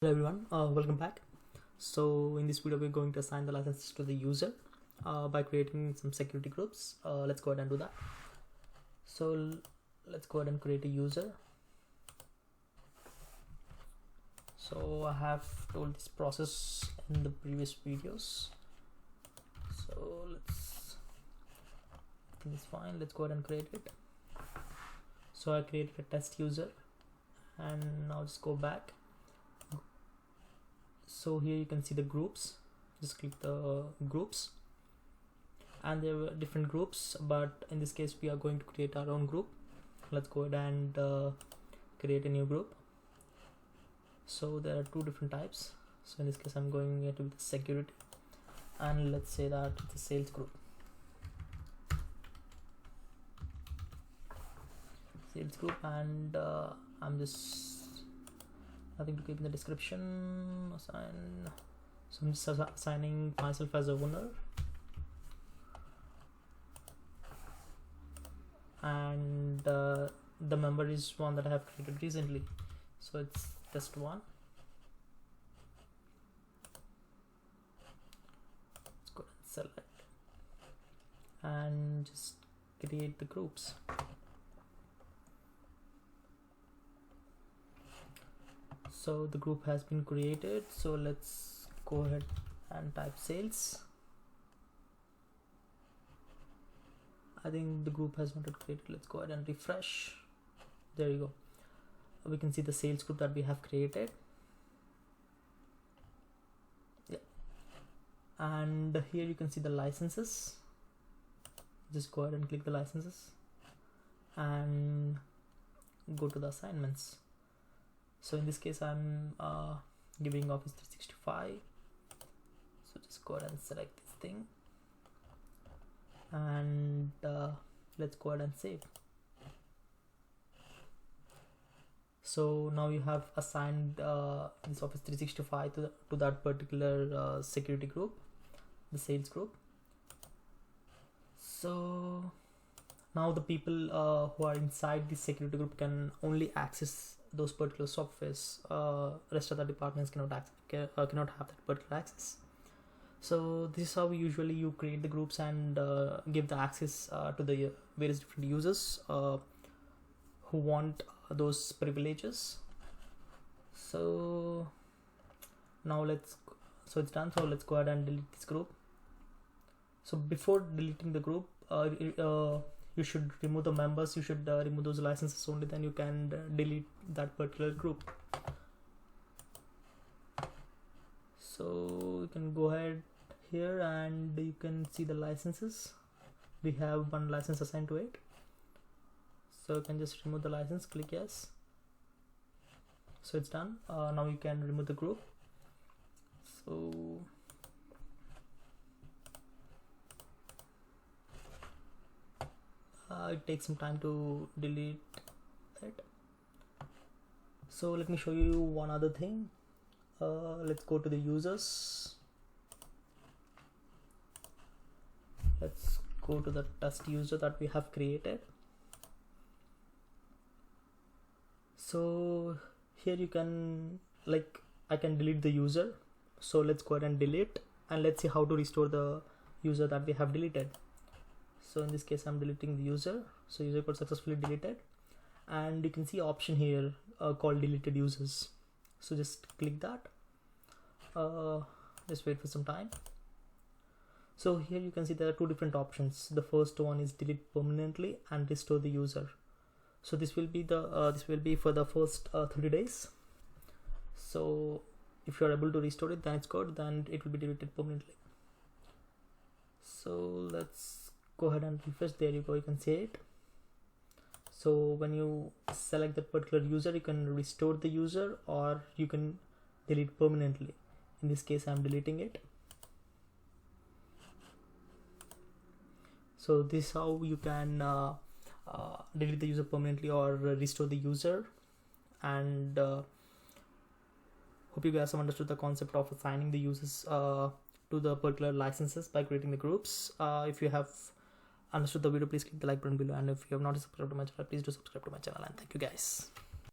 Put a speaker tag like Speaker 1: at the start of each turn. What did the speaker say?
Speaker 1: Hello everyone, welcome back. So in this video we're going to assign the licenses to the user by creating some security groups. Let's go ahead and do that. So let's go ahead and create a user. So I have told this process in the previous videos, so I think it's fine. Let's go ahead and create it. So I created a test user, and now just go back. So here you can see the groups. Just click the groups, and there were different groups, but in this case we are going to create our own group. Let's go ahead and create a new group. So there are two different types. So in this case I'm going to be the security, and let's say that it's a sales group. And I'm just nothing to keep in the description. Assign. So I'm just assigning myself as a owner, and the member is one that I have created recently, so it's just one. Let's go and select and just create the groups. So the group has been created, so let's go ahead and type sales. I think the group has not been created. Let's go ahead and refresh. There you go. We can see the sales group that we have created. Yeah, and here you can see the licenses. Just go ahead and click the licenses and go to the assignments. So in this case I'm giving Office 365, so just go ahead and select this thing, and let's go ahead and save. So now you have assigned this Office 365 to that particular security group, the sales group. So now the people who are inside this security group can only access those particular softwares. Rest of the departments cannot have that particular access. So this is how usually you create the groups and give the access to the various different users who want those privileges. So now so it's done. So let's go ahead and delete this group. So before deleting the group, you should remove the members. You should remove those licenses only, then you can delete that particular group. So you can go ahead here and you can see the licenses. We have one license assigned to it, so you can just remove the license, click yes. So it's done. Now you can remove the group. So it takes some time to delete it. So let me show you one other thing. Let's go to the users. Let's go to the test user that we have created. So here you can, I can delete the user. So let's go ahead and delete, and let's see how to restore the user that we have deleted. So in this case I'm deleting the user. So user got successfully deleted, and you can see option here called deleted users. So just click that. Just wait for some time. So here you can see there are two different options. The first one is delete permanently and restore the user. So this will be for the first 30 days. So if you are able to restore it, then it's good, then it will be deleted permanently. So let's go ahead and refresh. There you go, you can see it. So when you select that particular user, you can restore the user or you can delete permanently. In this case I'm deleting it. So this is how you can delete the user permanently or restore the user. And hope you guys have understood the concept of assigning the users to the particular licenses by creating the groups. If you have understood the video, please click the like button below, and if you have not subscribed to my channel, please do subscribe to my channel, and thank you guys.